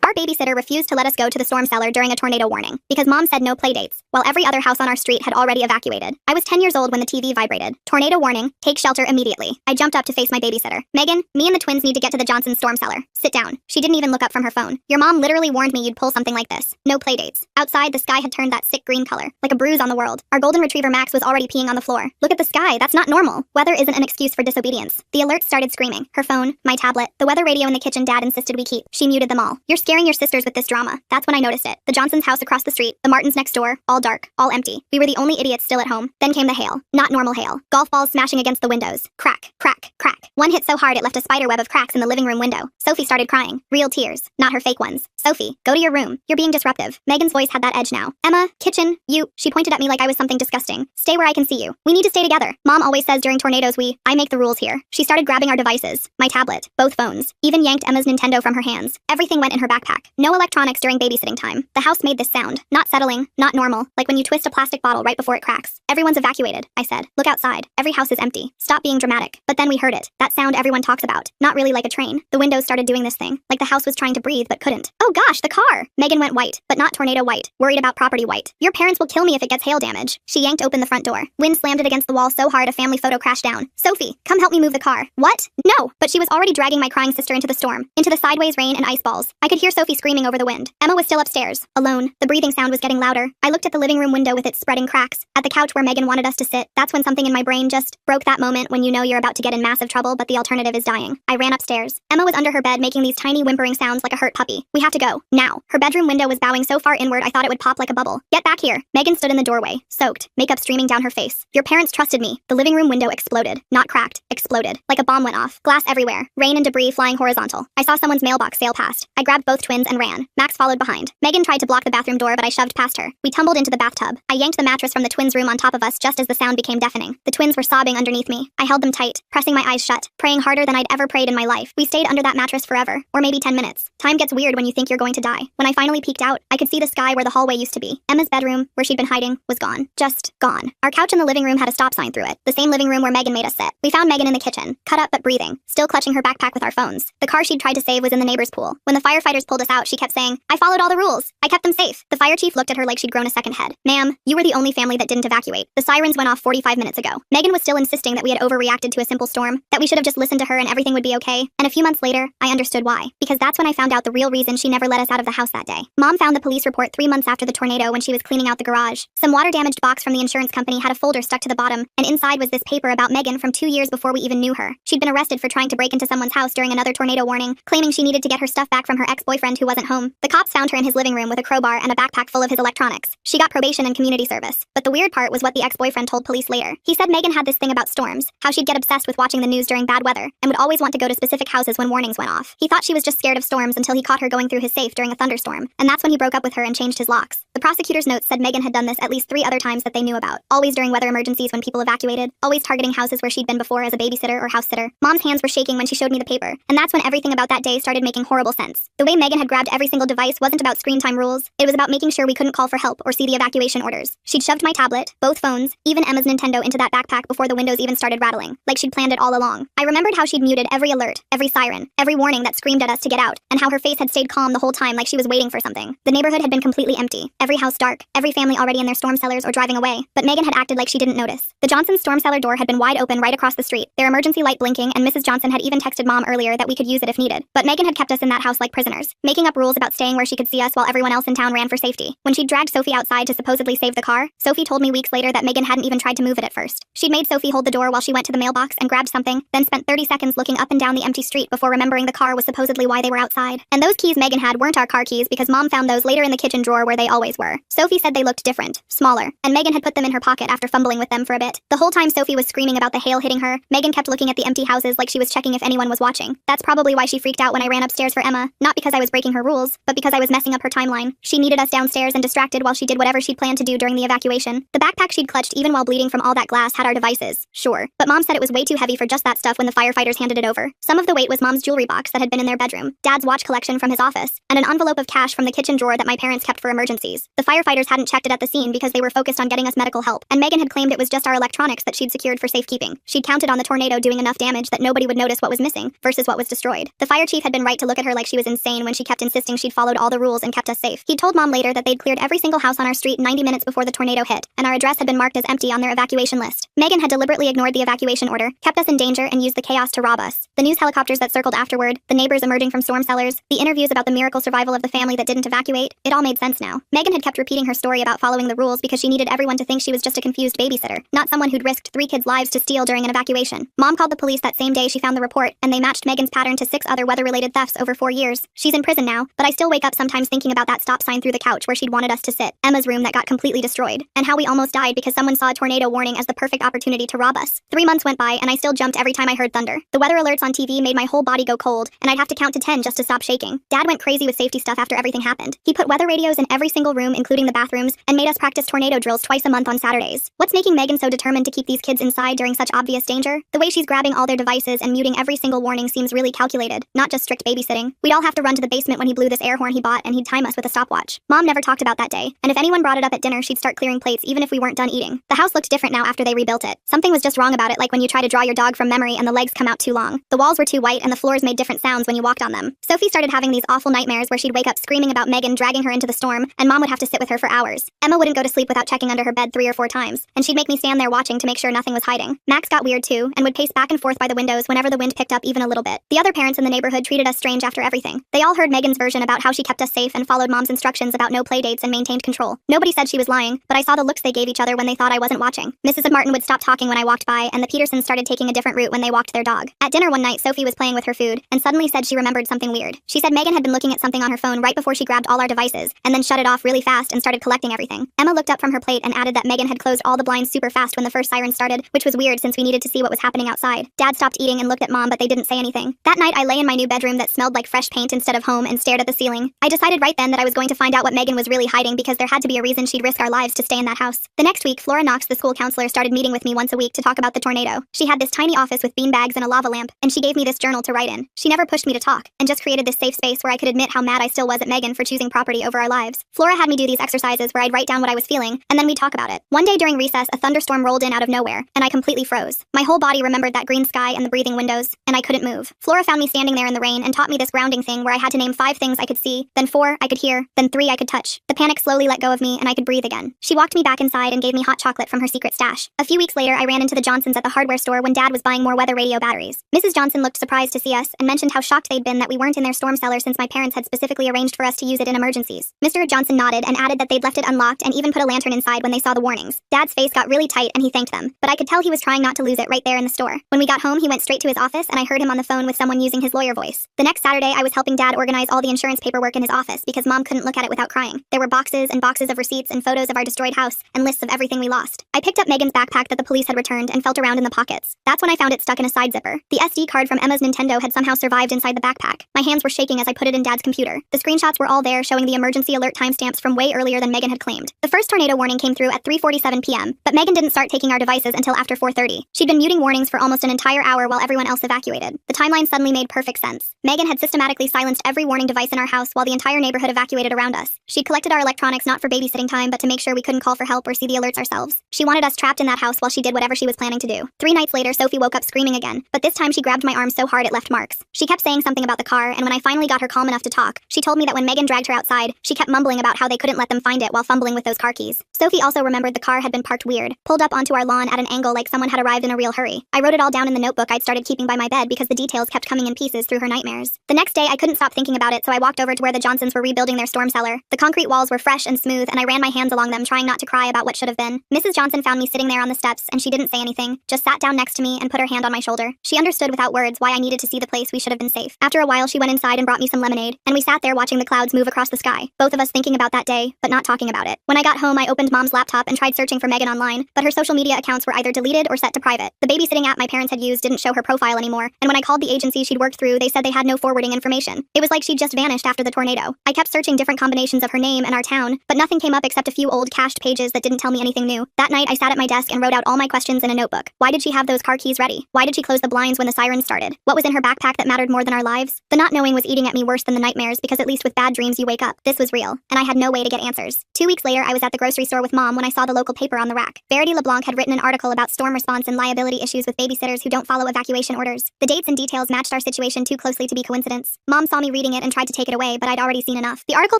Our babysitter refused to let us go to the storm cellar during a tornado warning because Mom said no playdates, while every other house on our street had already evacuated. I was 10 years old when the TV vibrated. Tornado warning, take shelter immediately. I jumped up to face my babysitter. Megan, me and the twins need to get to the Johnson storm cellar. Sit down. She didn't even look up from her phone. Your mom literally warned me you'd pull something like this. No playdates. Outside, the sky had turned that sick green color, like a bruise on the world. Our golden retriever Max was already peeing on the floor. Look at the sky, that's not normal. Weather isn't an excuse for disobedience. The alert started screaming. Her phone, my tablet, the weather radio in the kitchen Dad insisted we keep. She muted them all. You're scaring your sisters with this drama. That's when I noticed it. The Johnsons' house across the street, the Martins next door, all dark, all empty. We were the only idiots still at home. Then came the hail. Not normal hail. Golf balls smashing against the windows. Crack, crack, crack. One hit so hard it left a spider web of cracks in the living room window. Sophie started crying. Real tears, not her fake ones. Sophie, go to your room. You're being disruptive. Megan's voice had that edge now. Emma, kitchen, you. She pointed at me like I was something disgusting. Stay where I can see you. We need to stay together. Mom always says during tornadoes I make the rules here. She started grabbing our devices. My tablet, both phones, even yanked Emma's Nintendo from her hands. Everything went in her backpack. No electronics during babysitting time. The house made this sound. Not settling, not normal, like when you twist a plastic bottle right before it cracks. Everyone's evacuated, I said. Look outside. Every house is empty. Stop being dramatic. But then we heard it. That sound everyone talks about. Not really like a train. The windows started doing this thing. Like the house was trying to breathe but couldn't. Oh gosh, the car! Megan went white, but not tornado white. Worried about property white. Your parents will kill me if it gets hail damage. She yanked open the front door. Wind slammed it against the wall so hard a family photo crashed down. Sophie, come help me move the car. What? No! But she was already dragging my crying sister into the storm. Into the sideways rain and ice balls. I could hear Sophie screaming over the wind. Emma was still upstairs. Alone. The breathing sound was getting louder. I looked at the living room window with its spreading cracks. At the couch where Megan wanted us to sit. That's when something in my brain just broke, that moment when you know you're about to get in massive trouble but the alternative is dying. I ran upstairs. Emma was under her bed making these tiny whimpering sounds like a hurt puppy. We have to go. Now. Her bedroom window was bowing so far inward I thought it would pop like a bubble. Get back here. Megan stood in the doorway, soaked, makeup streaming down her face. Your parents trusted me. The living room window exploded. Not cracked. Exploded. Like a bomb went off. Glass everywhere. Rain and debris flying horizontal. I saw someone's mailbox sail past. I grabbed both twins and ran. Max followed behind. Megan tried to block the bathroom door but I shoved past her. We tumbled into the bathtub. I yanked the mattress from the twins' room on top of us just as the sound became deafening. The twins were sobbing underneath me. I held them tight, pressing my eyes shut, praying harder than I'd ever prayed in my life. We stayed under that mattress forever, or maybe 10 minutes. Time gets weird when you think you're going to die. When I finally peeked out, I could see the sky where the hallway used to be. Emma's bedroom, where she'd been hiding, was gone. Just gone. Our couch in the living room had a stop sign through it. The same living room where Megan made us sit. We found Megan in the kitchen, cut up but breathing, still clutching her backpack with our phones. The car she'd tried to save was in the neighbor's pool. When the firefighters pulled us out, she kept saying, I followed all the rules. I kept them safe. The fire chief looked at her like she'd grown a second head. Ma'am, you were the only family that didn't evacuate. The sirens went off 45 minutes ago. Megan was still insisting that we had overreacted to a simple storm, that we should have just listened to her and everything would be okay. And a few months later, I understood why. Because that's when I found out the real reason she never let us out of the house that day. Mom found the police report 3 months after the tornado when she was cleaning out the garage. Some water-damaged box from the insurance company had a folder stuck to the bottom, and inside was this paper about Megan from 2 years before we even knew her. She'd been arrested for trying to break into someone's house during another tornado warning, claiming she needed to get her stuff back from her ex-boyfriend who wasn't home. The cops found her in his living room with a crowbar and a backpack full of his electronics. She got probation and community service. But the weird part was what the ex-boyfriend told police later. He said Megan had this thing about storms, how she'd get obsessed with watching the news during bad weather, and would always want to go to specific houses when warnings went off. He thought she was just scared of storms until he caught her going through his safe during a thunderstorm, and that's when he broke up with her and changed his locks. The prosecutor's notes said Megan had done this at least 3 other times that they knew about. Always during weather emergencies when people evacuated, always targeting houses where she'd been before as a babysitter or house sitter. Mom's hands were shaking when she showed me the paper, and that's when everything about that day started making horrible sense. The way Megan had grabbed every single device wasn't about screen time rules, it was about making sure we couldn't call for help or see the evacuation orders. She'd shoved my tablet, both phones, even Emma's Nintendo into that backpack before the windows even started rattling, like she'd planned it all along. I remembered how she'd muted every alert, every siren, every warning that screamed at us to get out, and how her face had stayed calm the whole time like she was waiting for something. The neighborhood had been completely empty, every house dark, every family already in their storm cellars or driving away, but Megan had acted like she didn't notice. The Johnson storm cellar door had been wide open right across the street, their emergency light blinking, and Mrs. Johnson had even texted Mom earlier that we could use it if needed. But Megan had kept us in that house like prisoners, making up rules about staying where she could see us while everyone else in town ran for safety. When she'd dragged Sophie outside to supposedly save the car, Sophie told me weeks later that Megan hadn't even tried to move it at first. She'd made Sophie hold the door while she went to the mailbox and grabbed something, then spent 30 seconds looking up and down the empty street before remembering the car was supposedly why they were outside. And those keys Megan had weren't our car keys because Mom found those later in the kitchen drawer where they always were. Sophie said they looked different, smaller, and Megan had put them in her pocket after fumbling with them for a bit. The whole time Sophie was screaming about the hail hitting her, Megan kept looking at the empty houses like she was checking if anyone was watching. That's probably why she freaked out when I ran upstairs for Emma, not because I was breaking her rules, but because I was messing up her timeline. She needed us downstairs and distracted while she did whatever she'd planned to do during the evacuation. The backpack she'd clutched even while bleeding from all that glass had our devices, sure, but Mom said it was way too heavy for just that stuff when the firefighters handed it over. Some of the weight was Mom's jewelry box that had been in their bedroom, Dad's watch collection from his office, and an envelope of cash from the kitchen drawer that my parents kept for emergencies. The firefighters hadn't checked it at the scene because they were focused on getting us medical help, and Megan had claimed it was just our electronics that she'd secured for safekeeping. She'd counted on the tornado doing enough damage that nobody would notice what was missing versus what was destroyed. The fire chief had been right to look at her like she was insane when she kept insisting she'd followed all the rules and kept us safe. He told Mom later that they'd cleared every single house on our street 90 minutes before the tornado hit, and our address had been marked as empty on their evacuation list. Megan had deliberately ignored the evacuation order, kept us in danger, and used the chaos to rob us. The news helicopters that circled afterward, the neighbors emerging from storm cellars, the interviews about the miracle survival of the family that didn't evacuate, it all made sense now. Megan had kept repeating her story about following the rules because she needed everyone to think she was just a confused babysitter, not someone who'd risked 3 kids' lives to steal during an evacuation. Mom called the police that same day she found the report, and they matched Megan's pattern to 6 other weather-related thefts over 4 years. She's in prison now, but I still wake up sometimes thinking about that stop sign through the couch where she'd wanted us to sit, Emma's room that got completely destroyed, and how we almost died because someone saw a tornado warning as the perfect opportunity to rob us. 3 months went by, and I still jumped every time I heard thunder. The weather alerts on TV made my whole body go cold, and I'd have to count to 10 just to stop shaking. Dad went crazy with safety stuff after everything happened. He put weather radios in every single room, including the bathrooms, and made us practice tornado drills twice a month on Saturdays. What's making Megan so determined to keep these kids inside during such obvious danger? The way she's grabbing all their devices and muting every single warning seems really calculated, not just strict babysitting. We'd all have to run to the basement when he blew this air horn he bought, and he'd time us with a stopwatch. Mom never talked about that day, and if anyone brought it up at dinner, she'd start clearing plates even if we weren't done eating. The house looked different now after they rebuilt it. Something was just wrong about it, like when you try to draw your dog from memory and the legs come out too long. The walls were too white and the floors made different sounds when you walked on them. Sophie started having these awful nightmares where she'd wake up screaming about Megan dragging her into the storm, and Mom would have to sit with her for hours. Emma wouldn't go to sleep without checking under her bed 3 or 4 times, and she'd make me stand there watching to make sure nothing was hiding. Max got weird too, and would pace back and forth by the windows whenever the wind picked up even a little bit. The other parents in the neighborhood treated us strange after everything. They all heard Megan's version about how she kept us safe and followed Mom's instructions about no playdates and maintained control. Nobody said she was lying, but I saw the looks they gave each other when they thought I wasn't watching. Mrs. Martin would stop talking when I walked by, and the Petersons started taking a different route when they walked their dog. At dinner one night, Sophie was playing with her food, and suddenly said she remembered something weird. She said Megan had been looking at something on her phone right before she grabbed all our devices, and then shut it off really fast and started collecting everything. Emma looked up from her plate and added that Megan had closed all the blinds super fast when the first siren started, which was weird since we needed to see what was happening outside. Dad stopped eating and looked at Mom, but they didn't say anything. That night, I lay in my new bedroom that smelled like fresh paint instead of home and stared at the ceiling. I decided right then that I was going to find out what Megan was really hiding because there had to be a reason she'd risk our lives to stay in that house. The next week, Flora Knox, the school counselor, started meeting with me once a week to talk about the tornado. She had this tiny office with beanbags and a lava lamp, and she gave me this journal to write in. She never pushed me to talk, and just created this safe space where I could admit how mad I still was at Megan for choosing property over our lives. Flora had me do these exercises where I'd write down what I was feeling, and then we'd talk about it. One day during recess, a thunderstorm rolled in out of nowhere, and I completely froze. My whole body remembered that green sky and the breathing windows, and I couldn't move. Flora found me standing there in the rain and taught me this grounding thing where I had to name 5 things I could see, then 4 I could hear, then 3 I could touch. The panic slowly let go of me, and I could breathe again. She walked me back inside and gave me hot chocolate from her secret stash. A few weeks later, I ran into the Johnsons at the hardware store when Dad was buying more weather radio batteries. Mrs. Johnson looked surprised to see us and mentioned how shocked they'd been that we weren't in their storm cellar since my parents had specifically arranged for us to use it in emergencies. Mr. Johnson nodded and added that they'd left it unlocked and even put a lantern inside when they saw the warnings. Dad's face got really tight and he thanked them, but I could tell he was trying not to lose it right there in the store. When we got home, he went straight to his office and I heard him on the phone with someone using his lawyer voice. The next Saturday, I was helping Dad organize all the insurance paperwork in his office because Mom couldn't look at it without crying. There were boxes and boxes of receipts and photos of our destroyed house and lists of everything we lost. I picked up Megan's backpack that the police had returned and felt around in the pockets. That's when I found it stuck in a side zipper. The SD card from Emma's Nintendo had somehow survived inside the backpack. My hands were shaking as I put it in Dad's computer. The screenshots were all there showing the emergency alert timestamps from way earlier than Megan had claimed. The first tornado warning came through at 3:47 p.m., but Megan didn't start taking our devices until after 4:30. She'd been muting warnings for almost an entire hour while everyone else evacuated. The timeline suddenly made perfect sense. Megan had systematically silenced every warning device in our house while the entire neighborhood evacuated around us. She'd collected our electronics not for babysitting time, but to make sure we couldn't call for help or see the alerts ourselves. She wanted us trapped in that house while she did whatever she was planning to do. 3 nights later, Sophie woke up screaming again, but this time she grabbed my arm so hard it left marks. She kept saying something about the car, and when I finally got her calm enough to talk, she told me that when Megan dragged her outside, she kept mumbling about how they couldn't let them find it while fumbling with those car keys. Sophie also remembered the car had been parked weird, pulled up onto our lawn at an angle like someone had arrived in a real hurry. I wrote it all down in the notebook I'd started keeping by my bed because the details kept coming in pieces through her nightmares. The next day, I couldn't stop thinking about it, so I walked over to where the Johnsons were rebuilding their storm cellar. The concrete walls were fresh and smooth, and I ran my hands along them trying not to cry about what should have been. Mrs. Johnson found me sitting there on the steps, and she didn't say anything, just sat down next to me and put her hand on my shoulder. She understood without words why I needed to see the place we should have been safe. After a while, she went inside and brought me some lemonade, and we sat there watching the clouds move across the sky, both of us thinking about that day, but not talking about it. When I got home, I opened Mom's laptop and tried searching for Megan online, but her social media accounts were either deleted or set to private. The babysitting app my parents had used didn't show her profile anymore, and when I called the agency she'd worked through, they said they had no forwarding information. It was like she'd just vanished after the tornado. I kept searching different combinations of her name and our town, but nothing came up except a few old cached pages that didn't tell me anything new. That night, I sat at my desk and wrote out all my questions in a notebook. Why did she have those car keys ready? Why did she close the blinds when the sirens started? What was in her backpack that mattered more than our lives? The not knowing was eating at me worse than the nightmares because at least with bad dreams you wake up. This was real, and I had no way to get answers. 2 weeks later, I was at the grocery store with Mom when I saw the local paper on the rack. Verity LeBlanc had written an article about storm response and liability issues with babysitters who don't follow evacuation orders. The dates and details matched our situation too closely to be coincidence. Mom saw me reading reading it and tried to take it away, but I'd already seen enough. The article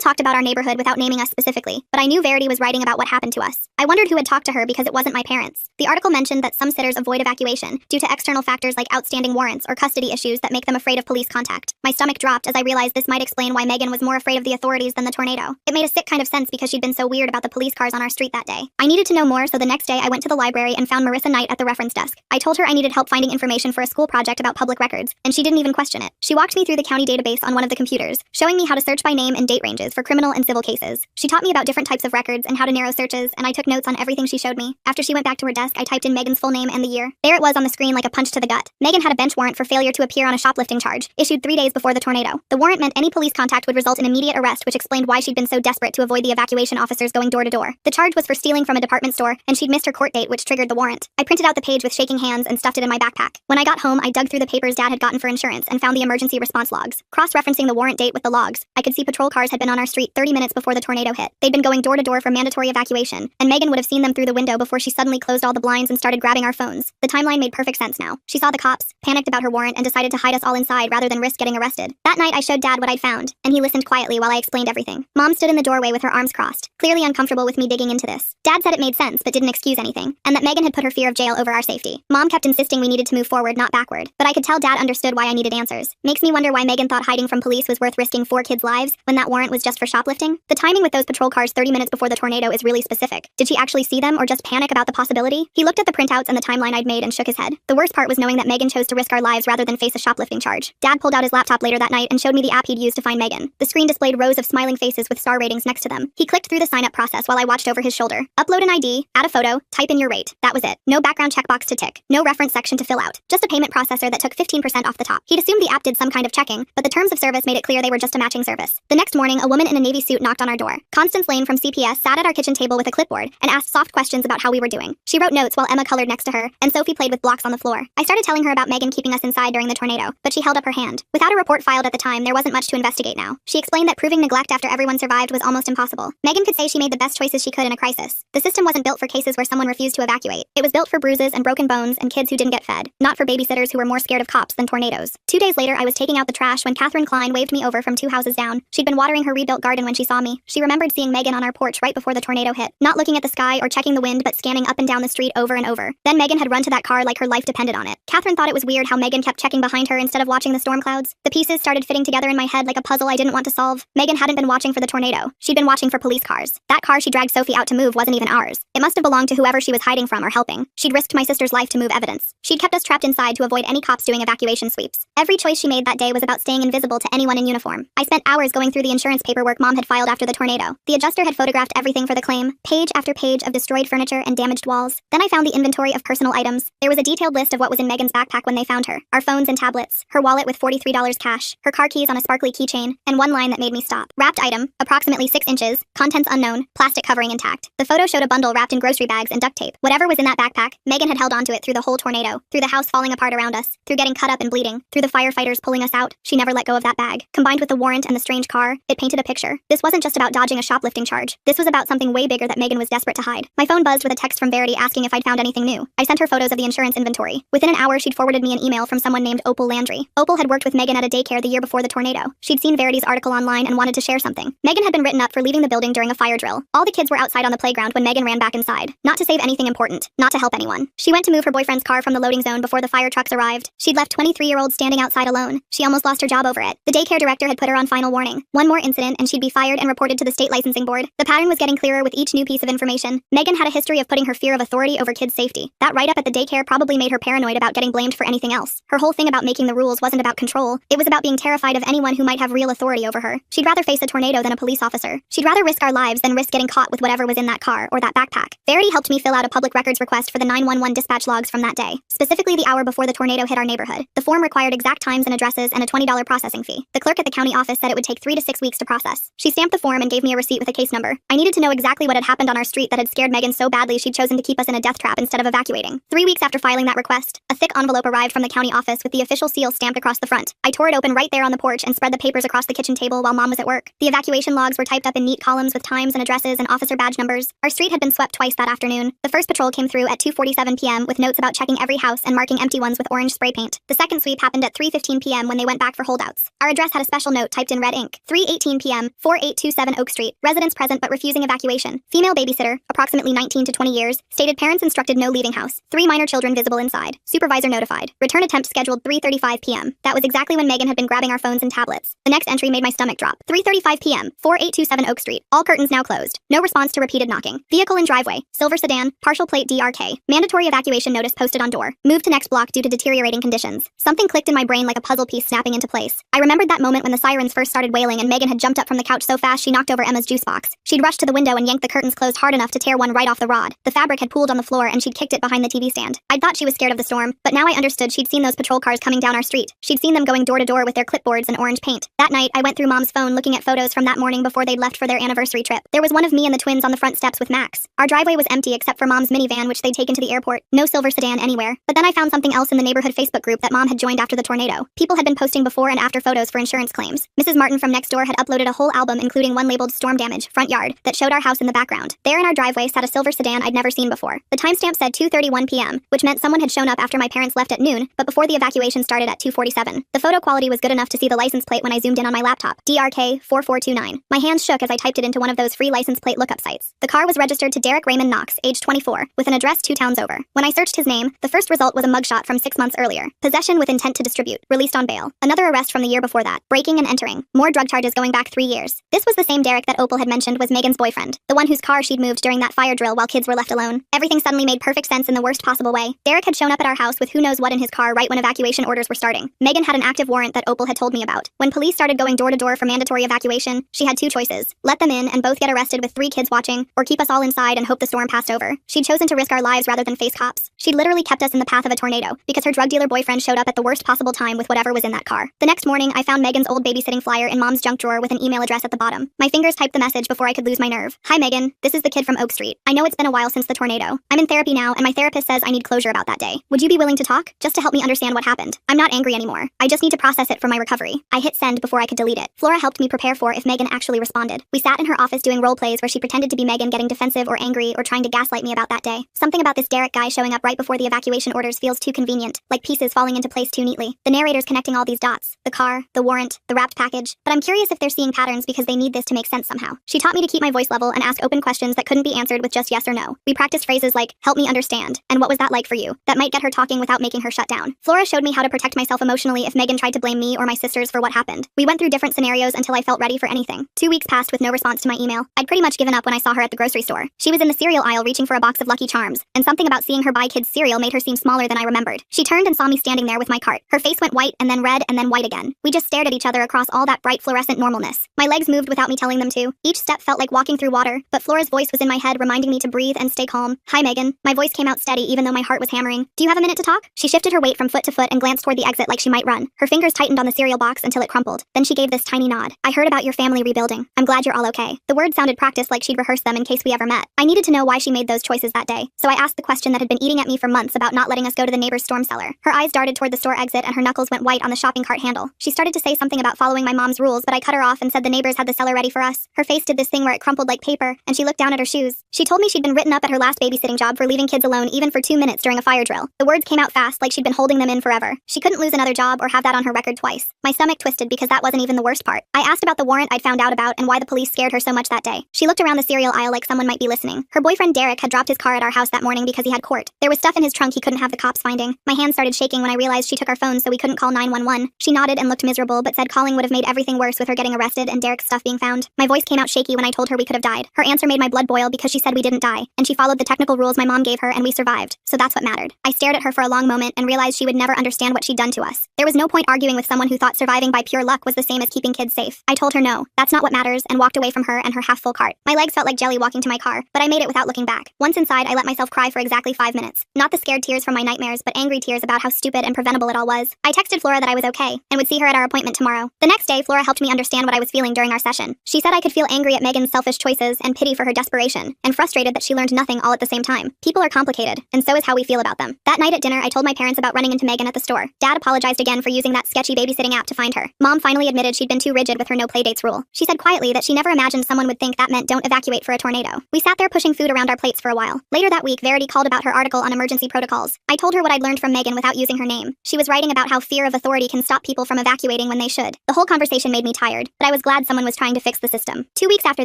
talked about our neighborhood without naming us specifically, but I knew Verity was writing about what happened to us. I wondered who had talked to her because it wasn't my parents. The article mentioned that some sitters avoid evacuation due to external factors like outstanding warrants or custody issues that make them afraid of police contact. My stomach dropped as I realized this might explain why Megan was more afraid of the authorities than the tornado. It made a sick kind of sense because she'd been so weird about the police cars on our street that day. I needed to know more, so the next day I went to the library and found Marissa Knight at the reference desk. I told her I needed help finding information for a school project about public records, and she didn't even question it. She walked me through the county database on one of the computers, showing me how to search by name and date ranges for criminal and civil cases. She taught me about different types of records and how to narrow searches, and I took notes on everything she showed me. After she went back to her desk, I typed in Megan's full name and the year. There it was on the screen like a punch to the gut. Megan had a bench warrant for failure to appear on a shoplifting charge, issued 3 days before the tornado. The warrant meant any police contact would result in immediate arrest, which explained why she'd been so desperate to avoid the evacuation officers going door to door. The charge was for stealing from a department store, and she'd missed her court date, which triggered the warrant. I printed out the page with shaking hands and stuffed it in my backpack. When I got home, I dug through the papers Dad had gotten for insurance and found the emergency response logs. Cross-referencing the warrant date with the logs, I could see patrol cars had been on our street 30 minutes before the tornado hit. They'd been going door to door for mandatory evacuation, and Megan would have seen them through the window before she suddenly closed all the blinds and started grabbing our phones. The timeline made perfect sense now. She saw the cops, panicked about her warrant, and decided to hide us all inside rather than risk getting arrested. That night, I showed Dad what I'd found, and he listened quietly while I explained everything. Mom stood in the doorway with her arms crossed, clearly uncomfortable with me digging into this. Dad said it made sense but didn't excuse anything, and that Megan had put her fear of jail over our safety. Mom kept insisting we needed to move forward, not backward, but I could tell Dad understood why I needed answers. Makes me wonder why Megan thought hiding from police was worth risking 4 kids' lives when that warrant was just for shoplifting. The timing with those patrol cars 30 minutes before the tornado is really specific. Did she actually see them or just panic about the possibility? He looked at the printouts and the timeline I'd made and shook his head. The worst part was knowing that Megan chose to risk our lives rather than face a shoplifting charge. Dad pulled out his laptop later that night and showed me the app he'd used to find Megan. The screen displayed rows of smiling faces with star ratings next to them. He clicked through the sign-up process while I watched over his shoulder. Upload an ID, add a photo, type in your rate. That was it. No background checkbox to tick. No reference section to fill out. Just a payment processor that took 15% off the top. He'd assumed the app did some kind of checking, but the terms of service made it clear they were just a matching service. The next morning, a woman in a navy suit knocked on our door. Constance Lane from CPS sat at our kitchen table with a clipboard and asked soft questions about how we were doing. She wrote notes while Emma colored next to her, and Sophie played with blocks on the floor. I started telling her about Megan keeping us inside during the tornado, but she held up her hand. Without a report filed at the time, there wasn't much to investigate now. She explained that proving neglect after everyone survived was almost impossible. Megan could say she made the best choices she could in a crisis. The system wasn't built for cases where someone refused to evacuate. It was built for bruises and broken bones and kids who didn't get fed, not for babysitters who were more scared of cops than tornadoes. 2 days later, I was taking out the trash when Catherine Klein waved me over from 2 houses down. She'd been watering her rebuilt garden when she saw me. She remembered seeing Megan on our porch right before the tornado hit, not looking at the sky or checking the wind but scanning up and down the street over and over. Then Megan had run to that car like her life depended on it. Catherine thought it was weird how Megan kept checking behind her instead of watching the storm clouds. The pieces started fitting together in my head like a puzzle I didn't want to solve. Megan hadn't been watching for the tornado. She'd been watching for police cars. That car she dragged Sophie out to move wasn't even ours. It must have belonged to whoever she was hiding from or helping. She'd risked my sister's life to move evidence. She'd kept us trapped inside to avoid any cops doing evacuation sweeps. Every choice she made that day was about staying invisible to anyone in uniform. I spent hours going through the insurance paperwork Mom had filed after the tornado. The adjuster had photographed everything for the claim, page after page of destroyed furniture and damaged walls. Then I found the inventory of personal items. There was a detailed list of what was in Megan's backpack when they found her. Our phones and tablets, her wallet with $43 cash, her car keys on a sparkly keychain, and one line that made me stop. Wrapped item, approximately 6 inches, contents unknown, plastic covering intact. The photo showed a bundle wrapped in grocery bags and duct tape. Whatever was in that backpack, Megan had held onto it through the whole tornado, through the house falling apart around us, through getting cut up and bleeding, through the firefighters pulling us out. She never let go of that bag. Combined with the warrant and the strange car, it painted a picture. This wasn't just about dodging a shoplifting charge. This was about something way bigger that Megan was desperate to hide. My phone buzzed with a text from Verity asking if I'd found anything new. I sent her photos of the insurance inventory. Within an hour, she'd forwarded me an email from someone named Opal Landry. Opal had worked with Megan at a daycare the year before the tornado. She'd seen Verity's article online and wanted to share something. Megan had been written up for leaving the building during a fire drill. All the kids were outside on the playground when Megan ran back inside. Not to save anything important. Not to help anyone. She went to move her boyfriend's car from the loading zone before the fire trucks arrived. She'd left 23-year-old standing outside alone. She almost lost her job over it. The daycare director had put her on final warning. One more incident and she'd be fired and reported to the state licensing board. The pattern was getting clearer with each new piece of information. Megan had a history of putting her fear of authority over kids' safety. That write-up at the daycare probably made her paranoid about getting blamed for anything else. Her whole thing about making the rules wasn't about control. It was about being terrified of anyone who might have real authority over her. She'd rather face a tornado than a police officer. She'd rather risk our lives than risk getting caught with whatever was in that car or that backpack. Verity helped me fill out a public records request for the 911 dispatch logs from that day, specifically the hour before the tornado hit our neighborhood. The form required exact times and addresses and a $20 processing fee. The clerk at the county office said it would take 3 to 6 weeks to process. She stamped the form and gave me a receipt with a case number. I needed to know exactly what had happened on our street that had scared Megan so badly she'd chosen to keep us in a death trap instead of evacuating. 3 weeks after filing that request, a thick envelope arrived from the county office with the official seal stamped across the front. I tore it open right there on the porch and spread the papers across the kitchen table while Mom was at work. The evacuation logs were typed up in neat columns with times and addresses and officer badge numbers. Our street had been swept twice that afternoon. The first patrol came through at 2:47 p.m. with notes about checking every house and marking empty ones with orange spray paint. The second sweep happened at 3:15 p.m. when they went back for holdouts. Our address had a special note typed in red ink. 3:18 p.m., 4827 Oak Street. Residents present but refusing evacuation. Female babysitter, approximately 19 to 20 years, stated parents instructed no leaving house. 3 minor children visible inside. Supervisor notified. Return attempt scheduled 3:35 p.m. That was exactly when Megan had been grabbing our phones and tablets. The next entry made my stomach drop. 3:35 p.m., 4827 Oak Street. All curtains now closed. No response to repeated knocking. Vehicle in driveway. Silver sedan. Partial plate DRK. Mandatory evacuation notice posted on door. Move to next block due to deteriorating conditions. Something clicked in my brain like a puzzle piece snapping into place. I remembered that moment when the sirens first started wailing and Megan had jumped up from the couch so fast she knocked over Emma's juice box. She'd rushed to the window and yanked the curtains closed hard enough to tear one right off the rod. The fabric had pooled on the floor and she'd kicked it behind the TV stand. I'd thought she was scared of the storm, but now I understood she'd seen those patrol cars coming down our street. She'd seen them going door to door with their clipboards and orange paint. That night, I went through Mom's phone looking at photos from that morning before they'd left for their anniversary trip. There was one of me and the twins on the front steps with Max. Our driveway was empty except for Mom's minivan which they'd taken to the airport. No silver sedan anywhere. But then I found something else in the neighborhood Facebook group that Mom had joined after the tornado. People had been posting before and after photos for insurance claims. Mrs. Martin from next door had uploaded a whole album including one labeled Storm Damage, Front Yard, that showed our house in the background. There in our driveway sat a silver sedan I'd never seen before. The timestamp said 2:31 p.m., which meant someone had shown up after my parents left at noon, but before the evacuation started at 2:47. The photo quality was good enough to see the license plate when I zoomed in on my laptop. DRK 4429. My hands shook as I typed it into one of those free license plate lookup sites. The car was registered to Derek Raymond Knox, age 24, with an address 2 towns over. When I searched his name, the first result was a mugshot from 6 months earlier. Possession with intent to distribute. Released on bail. Another arrest from the year before that. Breaking and entering. More drug charges going back 3 years. This was the same Derek that Opal had mentioned was Megan's boyfriend. The one whose car she'd moved during that fire drill while kids were left alone. Everything suddenly made perfect sense in the worst possible way. Derek had shown up at our house with who knows what in his car right when evacuation orders were starting. Megan had an active warrant that Opal had told me about. When police started going door to door for mandatory evacuation, she had 2 choices. Let them in and both get arrested with 3 kids watching, or keep us all inside and hope the storm passed over. She'd chosen to risk our lives rather than face cops. She'd literally kept us in the path of a tornado, because her drug dealer boyfriend showed up at the worst possible time with whatever was in that car. The next morning, I found Megan's old babysitting flyer in Mom's junk drawer with an email address at the bottom. My fingers typed the message before I could lose my nerve. Hi Megan, this is the kid from Oak Street. I know it's been a while since the tornado. I'm in therapy now and my therapist says I need closure about that day. Would you be willing to talk? Just to help me understand what happened. I'm not angry anymore. I just need to process it for my recovery. I hit send before I could delete it. Flora helped me prepare for if Megan actually responded. We sat in her office doing role plays where she pretended to be Megan getting defensive or angry or trying to gaslight me about that day. Something about this Derek guy showing up right before the evacuation orders feels too convenient, like pieces falling into place too neatly. The narrator's connecting all these dots. The car, the warrant, the wrapped package. But I'm curious if they're seeing patterns because they need this to make sense somehow. She taught me to keep my voice level and ask open questions that couldn't be answered with just yes or no. We practiced phrases like, help me understand, and what was that like for you? That might get her talking without making her shut down. Flora showed me how to protect myself emotionally if Megan tried to blame me or my sisters for what happened. We went through different scenarios until I felt ready for anything. 2 weeks passed with no response to my email. I'd pretty much given up when I saw her at the grocery store. She was in the cereal aisle reaching for a box of Lucky Charms, and something about seeing her buy kids cereal made her seem smaller than I remembered. She turned and saw me standing there with my cart. Her face went white and then red and then white again. We just stared at each other across all that bright fluorescent normalness. My legs moved without me telling them to. Each step felt like walking through water, but Flora's voice was in my head reminding me to breathe and stay calm. Hi Megan. My voice came out steady even though my heart was hammering. Do you have a minute to talk? She shifted her weight from foot to foot and glanced toward the exit like she might run. Her fingers tightened on the cereal box until it crumpled. Then she gave this tiny nod. I heard about your family rebuilding. I'm glad you're all okay. The words sounded practiced like she'd rehearsed them in case we ever met. I needed to know why she made those choices that day, so I asked the question that had been eating at me for months about not letting us go to the neighbor's storm cellar. Her eyes darted toward the store exit and her knuckles went white on the shopping cart handle. She started to say something about following my mom's rules, but I cut her off and said the neighbors had the cellar ready for us. Her face did this thing where it crumpled like paper, and she looked down at her shoes. She told me she'd been written up at her last babysitting job for leaving kids alone even for 2 minutes during a fire drill. The words came out fast like she'd been holding them in forever. She couldn't lose another job or have that on her record twice. My stomach twisted because that wasn't even the worst part. I asked about the warrant I'd found out about and why the police scared her so much that day. She looked around the cereal aisle like someone might be listening. Her boyfriend Derek had dropped his car at our house that morning because he had court. There was stuff in his trunk he couldn't have the cops finding. My hands started shaking when I realized she took our phones so we couldn't call 911. She nodded and looked miserable but said calling would have made everything worse with her getting arrested and Derek's stuff being found. My voice came out shaky when I told her we could have died. Her answer made my blood boil because she said we didn't die, and she followed the technical rules my mom gave her and we survived. So that's what mattered. I stared at her for a long moment and realized she would never understand what she'd done to us. There was no point arguing with someone who thought surviving by pure luck was the same as keeping kids safe. I told her no, that's not what matters, and walked away from her and her half-full cart. My legs felt like jelly walking to my car, but I made it without looking back. Once inside, I let myself cry for exactly 5 minutes. Not the scared tears from my nightmares, but angry tears about how stupid and preventable it all was. I texted Flora that I was okay, and would see her at our appointment tomorrow. The next day, Flora helped me understand what I was feeling during our session. She said I could feel angry at Megan's selfish choices and pity for her desperation, and frustrated that she learned nothing all at the same time. People are complicated, and so is how we feel about them. That night at dinner, I told my parents about running into Megan at the store. Dad apologized again for using that sketchy babysitting app to find her. Mom finally admitted she'd been too rigid with her no playdates rule. She said quietly that she never imagined someone would think that meant don't evacuate for a tornado. We sat there pushing food around our plates for a while. Later that week, Verity called about her article on emergency protocols. I told her what I'd learned from Megan without using her name. She was writing about how fear of authority can stop people from evacuating working when they should. The whole conversation made me tired, but I was glad someone was trying to fix the system. 2 weeks after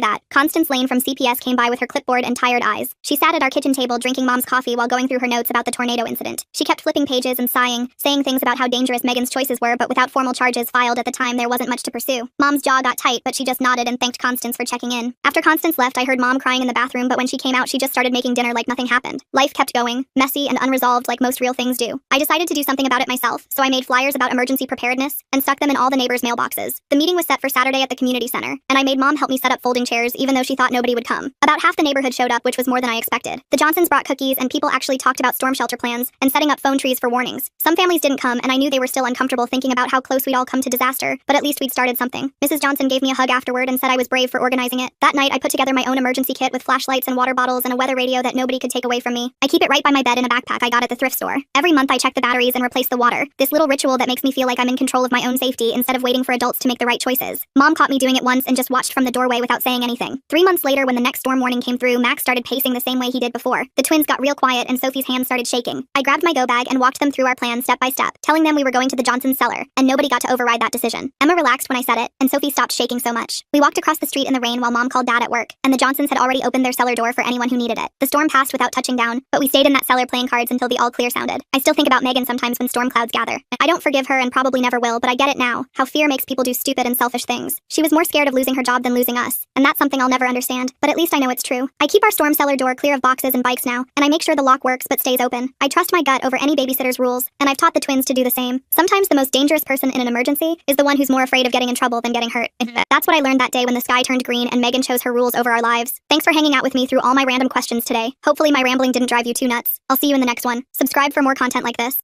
that, Constance Lane from CPS came by with her clipboard and tired eyes. She sat at our kitchen table drinking Mom's coffee while going through her notes about the tornado incident. She kept flipping pages and sighing, saying things about how dangerous Megan's choices were, but without formal charges filed at the time, there wasn't much to pursue. Mom's jaw got tight, but she just nodded and thanked Constance for checking in. After Constance left, I heard Mom crying in the bathroom, but when she came out, she just started making dinner like nothing happened. Life kept going, messy and unresolved like most real things do. I decided to do something about it myself, so I made flyers about emergency preparedness and stuck them in all the neighbors' mailboxes. The meeting was set for Saturday at the community center, and I made Mom help me set up folding chairs even though she thought nobody would come. About half the neighborhood showed up, which was more than I expected. The Johnsons brought cookies, and people actually talked about storm shelter plans and setting up phone trees for warnings. Some families didn't come, and I knew they were still uncomfortable thinking about how close we'd all come to disaster, but at least we'd started something. Mrs. Johnson gave me a hug afterward and said I was brave for organizing it. That night, I put together my own emergency kit with flashlights and water bottles and a weather radio that nobody could take away from me. I keep it right by my bed in a backpack I got at the thrift store. Every month I check the batteries and replace the water. This little ritual that makes me feel like I'm in control of my own safety instead of waiting for adults to make the right choices. Mom caught me doing it once and just watched from the doorway without saying anything. 3 months later, when the next storm warning came through, Max started pacing the same way he did before. The twins got real quiet and Sophie's hands started shaking. I grabbed my go bag and walked them through our plan step by step, telling them we were going to the Johnsons' cellar, and nobody got to override that decision. Emma relaxed when I said it, and Sophie stopped shaking so much. We walked across the street in the rain while Mom called Dad at work, and the Johnsons had already opened their cellar door for anyone who needed it. The storm passed without touching down, but we stayed in that cellar playing cards until the all clear sounded. I still think about Megan sometimes when storm clouds gather. I don't forgive her and probably never will, but I get it now, how fear makes people do stupid and selfish things. She was more scared of losing her job than losing us, and that's something I'll never understand, but at least I know it's true. I keep our storm cellar door clear of boxes and bikes now, and I make sure the lock works but stays open. I trust my gut over any babysitter's rules, and I've taught the twins to do the same. Sometimes the most dangerous person in an emergency is the one who's more afraid of getting in trouble than getting hurt. That's what I learned that day when the sky turned green and Megan chose her rules over our lives. Thanks for hanging out with me through all my random questions today. Hopefully my rambling didn't drive you too nuts. I'll see you in the next one. Subscribe for more content like this.